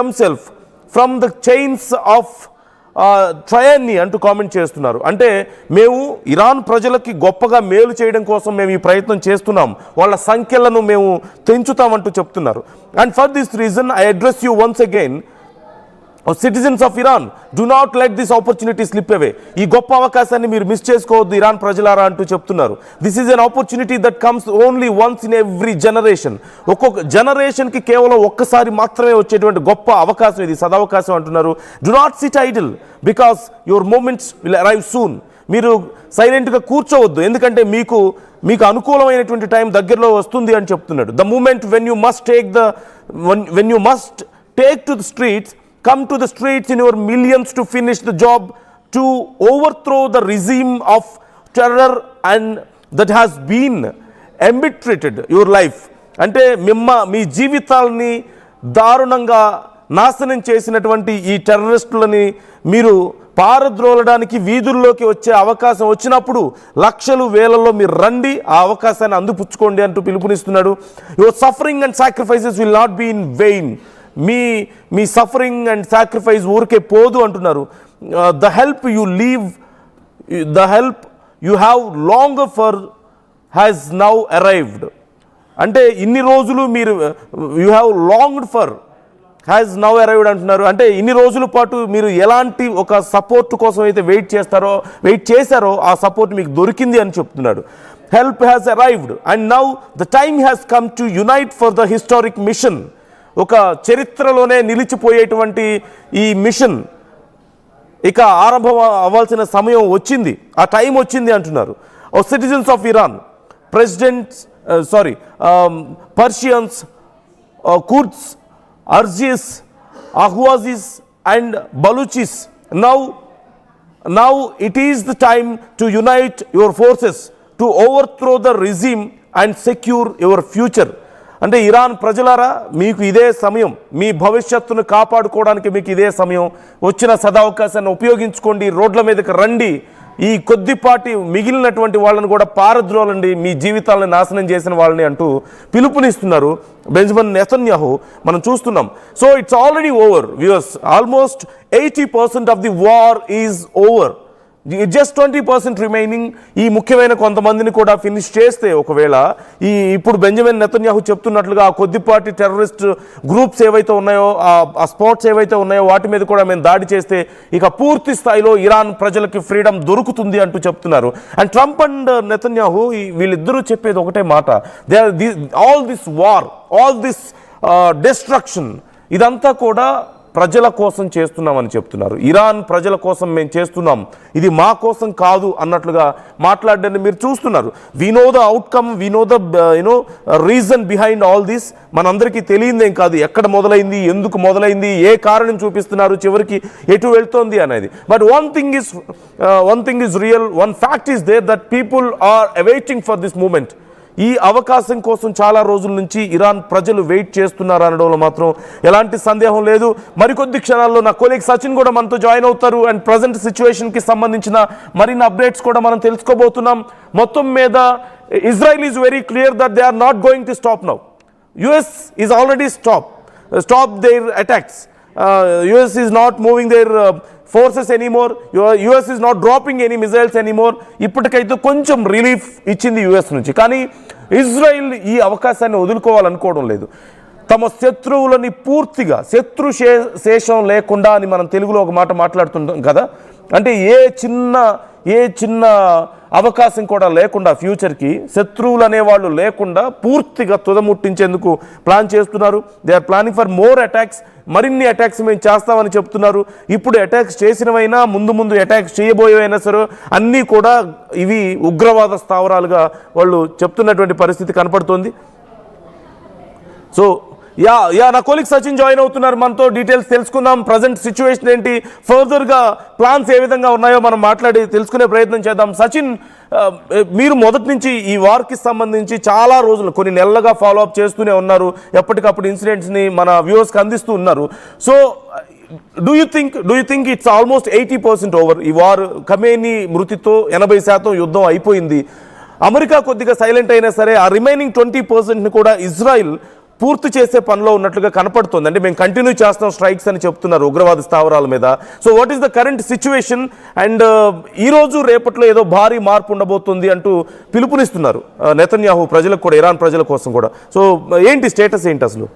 himself from the chains of ట్రయన్ని అంటూ comment చేస్తున్నారు. అంటే మేము ఇరాన్ ప్రజలకి గొప్పగా మేలు చేయడం కోసం మేము ఈ ప్రయత్నం చేస్తున్నాం, వాళ్ళ సంఖ్యలను మేము పెంచుతామంటూ చెప్తున్నారు. And for this reason I address you once again, citizens of Iran, do not let this opportunity slip away. ఈ గొప్ప అవకాశాన్ని మీరు మిస్ చేసుకోవద్దు ఇరాన్ ప్రజలారా అంటూ చెప్తున్నారు. This is an opportunity that comes only once in every generation. ఒక్కొక్క జనరేషన్కి కేవలం ఒక్కసారి మాత్రమే వచ్చేటువంటి గొప్ప అవకాశం ఇది, సదవకాశం అంటున్నారు. Do not sit idle because your moments will arrive soon. మీరు సైలెంట్గా కూర్చోవద్దు, ఎందుకంటే మీకు అనుకూలమైనటువంటి టైం దగ్గరలో వస్తుంది అని చెప్తున్నాడు. The moment when you must take to the streets, come to the streets in your millions to finish the job, to overthrow the regime of terror and that has been embittered your life. అంటే మీ జీవితాలని దారుణంగా నాశనం చేసినటువంటి ఈ టెర్రరిస్టులని మీరు పారద్రోలడానికి వీధుల్లోకి వచ్చే అవకాశం వచ్చినప్పుడు లక్షలు వేలలో మీరు రండి, ఆ అవకాశాన్ని అందిపుచ్చుకోండి అంటూ పిలుపునిస్తున్నాడు. Your suffering and sacrifices will not be in vain. మీ సఫరింగ్ అండ్ సాక్రిఫైస్ ఊరికే పోదు అంటున్నారు. The help you have longer for has now arrived. అంటే ఇన్ని రోజులు మీరు you have longed for has now arrived అంటున్నారు. అంటే ఇన్ని రోజుల పాటు మీరు ఎలాంటి ఒక సపోర్ట్ కోసం అయితే వెయిట్ చేశారో ఆ సపోర్ట్ మీకు దొరికింది అని చెప్తున్నాడు. Help has arrived and now the time has come to unite for the historic mission. ఒక చరిత్రలోనే నిలిచిపోయేటువంటి ఈ మిషన్ ఇక ఆరంభం అవ్వాల్సిన సమయం వచ్చింది, ఆ టైం వచ్చింది అంటున్నారు. Citizens of Iran, Persians, Kurds, Azeris, Ahwazis and Baluchis, now it is the time to unite your forces to overthrow the regime and secure your future. అంటే ఇరాన్ ప్రజలారా, మీకు ఇదే సమయం, మీ భవిష్యత్తును కాపాడుకోవడానికి మీకు ఇదే సమయం. వచ్చిన సదావకాశాన్ని ఉపయోగించుకోండి, రోడ్ల మీదకి రండి, ఈ కొద్దిపాటి మిగిలినటువంటి వాళ్ళని కూడా పారద్రోలండి, మీ జీవితాలను నాశనం చేసిన వాళ్ళని అంటూ పిలుపునిస్తున్నారు బెంజమిన్ నెతన్యాహు. మనం చూస్తున్నాం. So it's already over viewers. Almost 80% of the war is over. Just 20% remaining. ఈ ముఖ్యమైన కొంతమందిని కూడా ఫినిష్ చేస్తే ఒకవేళ ఇప్పుడు బెంజమిన్ నెతన్యాహు చెప్తున్నట్లుగా ఆ కొద్దిపాటి టెర్రరిస్ట్ గ్రూప్స్ ఏవైతే ఉన్నాయో, ఆ స్పాట్స్ ఏవైతే ఉన్నాయో వాటి మీద కూడా మేము దాడి చేస్తే ఇక పూర్తి స్థాయిలో ఇరాన్ ప్రజలకి ఫ్రీడమ్ దొరుకుతుంది అంటూ చెప్తున్నారు. అండ్ ట్రంప్ అండ్ నెతన్యాహు వీళ్ళిద్దరూ చెప్పేది ఒకటే మాట, all this war, all this destruction, ఇదంతా కూడా ప్రజల కోసం చేస్తున్నామని చెప్తున్నారు. ఇరాన్ ప్రజల కోసం మేము చేస్తున్నాం, ఇది మా కోసం కాదు అన్నట్లుగా మాట్లాడడాన్ని మీరు చూస్తున్నారు. We know the outcome, we know the reason behind all this. మనందరికీ తెలియదేం కాదు ఎక్కడ మొదలైంది, ఎందుకు మొదలైంది, ఏ కారణం చూపిస్తున్నారు, చివరికి ఎటు వెళ్తోంది అనేది. But one thing is real, one fact is there, that people are awaiting for this moment. ఈ అవకాశం కోసం చాలా రోజుల నుంచి ఇరాన్ ప్రజలు వెయిట్ చేస్తున్నారు అనడంలో మాత్రం ఎలాంటి సందేహం లేదు. మరికొద్ది క్షణాల్లో నా కొలీగ్ సచిన్ కూడా మనతో జాయిన్ అవుతారు. అండ్ ప్రజెంట్ సిచ్యువేషన్కి సంబంధించిన మరిన్ని అప్డేట్స్ కూడా మనం తెలుసుకోబోతున్నాం. మొత్తం మీద Israel is very clear that they are not going to stop now. US is already stop their attacks. US is not moving their forces anymore. US is not dropping any missiles anymore. ఇప్పటికైతే కొంచెం relief ఇచ్చింది US నుంచి. కానీ Israel ఈ అవకాశాన్ని వదులుకోవాలనుకోవడం లేదు. తమ శత్రువులని పూర్తిగా శేషం లేకుండా అని మనం తెలుగులో ఒక మాట మాట్లాడుతుంటాం కదా. అంటే ఏ చిన్న అవకాశం కూడా లేకుండా, ఫ్యూచర్కి శత్రువులు అనేవాళ్ళు లేకుండా పూర్తిగా తుదముట్టించేందుకు ప్లాన్ చేస్తున్నారు. They are planning for more attacks. మరిన్ని అటాక్స్ మేము చేస్తామని చెప్తున్నారు. ఇప్పుడు అటాక్స్ చేసినవైనా, ముందు అటాక్స్ చేయబోయేవైనా సరే అన్నీ కూడా ఇవి ఉగ్రవాద స్థావరాలుగా వాళ్ళు చెప్తున్నటువంటి పరిస్థితి కనపడుతోంది. సో నా కొలీగ్ సచిన్ జాయిన్ అవుతున్నారు మనతో. డీటెయిల్స్ తెలుసుకుందాం. ప్రజెంట్ సిచ్యువేషన్ ఏంటి, ఫర్దర్గా ప్లాన్స్ ఏ విధంగా ఉన్నాయో మనం మాట్లాడి తెలుసుకునే ప్రయత్నం చేద్దాం. సచిన్, మీరు మొదటి నుంచి ఈ వార్కి సంబంధించి చాలా రోజులు, కొన్ని నెలలుగా ఫాలో అప్ చేస్తూనే ఉన్నారు. ఎప్పటికప్పుడు ఇన్సిడెంట్స్ని మన వ్యూవర్స్కి అందిస్తూ ఉన్నారు. So do you think it's almost 80% over? ఈ వార్ ఖమేనీ మృతితో 80% యుద్ధం అయిపోయింది. అమెరికా కొద్దిగా సైలెంట్ అయినా సరే ఆ రిమైనింగ్ 20%ని కూడా ఇజ్రాయిల్ పూర్తి చేసే పనిలో ఉన్నట్లుగా కనపడుతుంది. అంటే మేము కంటిన్యూ చేస్తాం స్ట్రైక్స్ అని చెప్తున్నారు ఉగ్రవాద స్థావరాల మీద. So what is the current situation? And ఈ రోజు రేపట్లో ఏదో భారీ మార్పు ఉండబోతుంది అంటూ పిలుపునిస్తున్నారు నెతన్యాహు ప్రజలకు కూడా, ఇరాన్ ప్రజల కోసం కూడా. సో ఏంటి స్టేటస్ ఏంటి అసలు?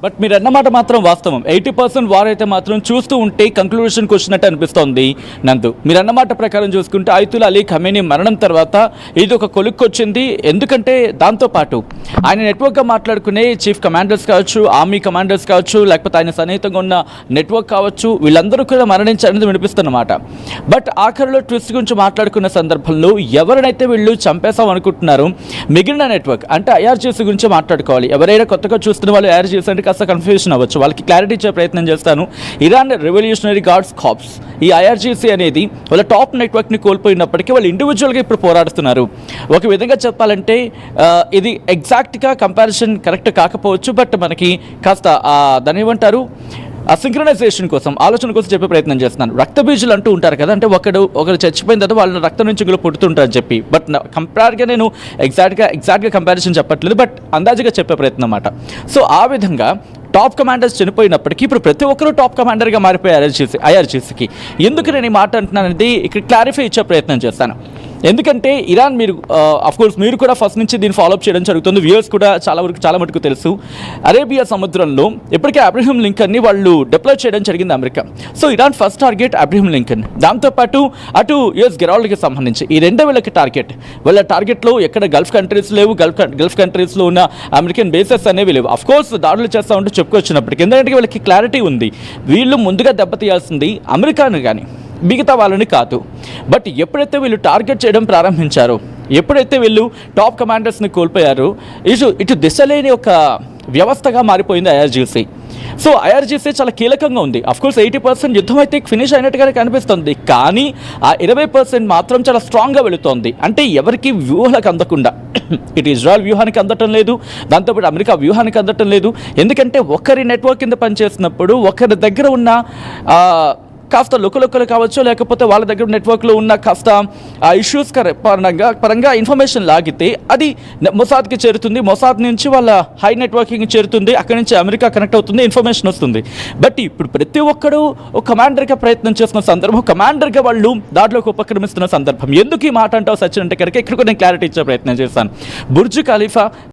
బట్ మీరు అన్నమాట మాత్రం వాస్తవం. 80% వార్ అయితే మాత్రం చూస్తూ ఉంటే కంక్లూషన్కి వచ్చినట్టు అనిపిస్తోంది నందు. మీరు అన్నమాట ప్రకారం చూసుకుంటే ఆయతుల్లా అలీ ఖమేనీ మరణం తర్వాత ఇది ఒక కొలుక్కొచ్చింది. ఎందుకంటే దాంతోపాటు ఆయన నెట్వర్క్గా మాట్లాడుకునే చీఫ్ కమాండర్స్ కావచ్చు, ఆర్మీ కమాండర్స్ కావచ్చు, లేకపోతే ఆయన సన్నిహితంగా ఉన్న నెట్వర్క్ కావచ్చు, వీళ్ళందరూ కూడా మరణించారనేది వినిపిస్తున్నమాట. బట్ ఆఖరిలో ట్విస్ట్ గురించి మాట్లాడుకున్న సందర్భంలో ఎవరినైతే వీళ్ళు చంపేసాం అనుకుంటున్నారు, మిగిలిన నెట్వర్క్ అంటే ఐఆర్జీసీ గురించి మాట్లాడుకోవాలి. ఎవరైనా కొత్తగా చూస్తున్న వాళ్ళు ఐఆర్జీసీ అంటే కాస్త కన్ఫ్యూజన్ అవ్వచ్చు, వాళ్ళకి క్లారిటీ ఇచ్చే ప్రయత్నం చేస్తాను. ఇరాన్ రెవల్యూషనరీ గార్డ్స్ కార్ప్స్, ఈ ఐఆర్జీసీ అనేది వాళ్ళ టాప్ నెట్వర్క్ని కోల్పోయినప్పటికీ వాళ్ళు ఇండివిజువల్గా ఇప్పుడు పోరాడుతున్నారు. ఒక విధంగా చెప్పాలంటే ఇది ఎగ్జాక్ట్గా కంపారిజన్ కరెక్ట్ కాకపోవచ్చు, బట్ మనకి కాస్త దాని ఏమంటారు ఆ సింక్రనైజేషన్ కోసం, ఆలోచన కోసం చెప్పే ప్రయత్నం చేస్తున్నాను. రక్తబీజులు అంటూ ఉంటారు కదా, అంటే ఒకరు చచ్చిపోయిన తర్వాత వాళ్ళ రక్తం నుంచి ఇందులో పుడుతుంటారని చెప్పి. బట్ కంపేర్గా నేను ఎగ్జాక్ట్గా కంపారిజన్ చెప్పట్లేదు, బట్ అందాజుగా చెప్పే ప్రయత్నం అన్నమాట. సో ఆ విధంగా టాప్ కమాండర్స్ చనిపోయినప్పటికీ ఇప్పుడు ప్రతి ఒక్కరూ టాప్ కమాండర్గా మారిపోయారు ఐఆర్జీసీకి. ఎందుకు నేను ఈ మాట అంటున్నానంటే ఇక్కడ క్లారిఫై ఇచ్చే ప్రయత్నం చేస్తాను. ఎందుకంటే ఇరాన్ మీరు అఫ్కోర్స్ మీరు కూడా ఫస్ట్ నుంచి దీన్ని ఫాలోఅప్ చేయడం జరుగుతుంది. వ్యూయర్స్ కూడా చాలా మటుకు తెలుసు. అరేబియా సముద్రంలో ఇప్పటికే అబ్రహం లింకన్ని వాళ్ళు డిప్లాయ్ చేయడం జరిగింది America. So Iran first target Abraham Lincoln. దాంతోపాటు అటు యుఎస్ గెరాల్డ్కి సంబంధించి ఈ రెండో వీళ్ళకి టార్గెట్. వాళ్ళ టార్గెట్లో ఎక్కడ గల్ఫ్ కంట్రీస్ లేవు, గల్ఫ్ కంట్రీస్లో ఉన్న అమెరికన్ బేసెస్ అనేవి లేవు. అఫ్కోర్స్ దాడులు చేస్తూ ఉంటూ చెప్పుకొచ్చినప్పటికీ ఎందుకంటే వీళ్ళకి క్లారిటీ ఉంది, వీళ్ళు ముందుగా దెబ్బతీయాల్సింది అమెరికాను కానీ మిగతా వాళ్ళని కాదు. బట్ ఎప్పుడైతే వీళ్ళు టార్గెట్ చేయడం ప్రారంభించారో, ఎప్పుడైతే వీళ్ళు టాప్ కమాండర్స్ని కోల్పోయారో, ఇటు దిశలేని ఒక వ్యవస్థగా మారిపోయింది ఐఆర్జీసీ. సో ఐఆర్జీసీ చాలా కీలకంగా ఉంది. అఫ్కోర్స్ 80% యుద్ధం అయితే ఫినిష్ అయినట్టుగానే కనిపిస్తుంది, కానీ ఆ 20% మాత్రం చాలా స్ట్రాంగ్గా వెళుతోంది. అంటే ఎవరికి వ్యూహాలకు అందకుండా, ఇటు ఇజ్రాయెల్ వ్యూహానికి అందటం లేదు, దాంతోపాటు అమెరికా వ్యూహానికి అందటం లేదు. ఎందుకంటే ఒకరి నెట్వర్క్ కింద పనిచేస్తున్నప్పుడు ఒకరి దగ్గర ఉన్న కాస్త లొక్కలు కావచ్చు, లేకపోతే వాళ్ళ దగ్గర నెట్వర్క్లో ఉన్న కాస్త ఇష్యూస్ పరంగా ఇన్ఫర్మేషన్ లాగితే అది మొసాద్కి చేరుతుంది, మొసాద్ నుంచి వాళ్ళ హై నెట్వర్కింగ్ చేరుతుంది, అక్కడి నుంచి అమెరికా కనెక్ట్ అవుతుంది, ఇన్ఫర్మేషన్ వస్తుంది. బట్ ఇప్పుడు ప్రతి ఒక్కరూ ఒక కమాండర్గా ప్రయత్నం చేస్తున్న సందర్భం, కమాండర్గా వాళ్ళు దాంట్లోకి ఉపక్రమిస్తున్న సందర్భం. ఎందుకు ఈ మాట అంటావు సచిన్ అంటే కనుక ఇక్కడ నేను క్లారిటీ ఇచ్చే ప్రయత్నం చేస్తాను. Burj Khalifa